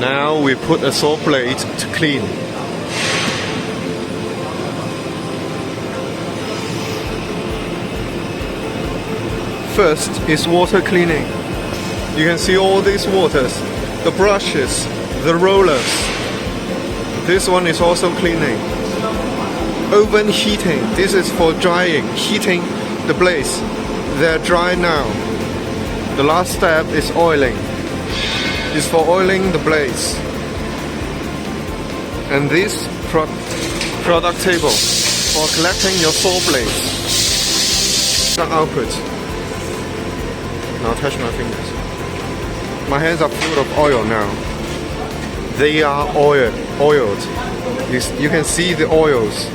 Now we put a saw blade to clean. First is water cleaning. You can see all these waters, the brushes, the rollers. This one is also cleaning. Oven heating, this is for drying, heating the blades. They're dry now. The last step is oiling. It's for oiling the blades. And this product table for collecting your saw blades. Output. Now touch my fingers. My hands are full of oil now. They are oiled. You can see the oils.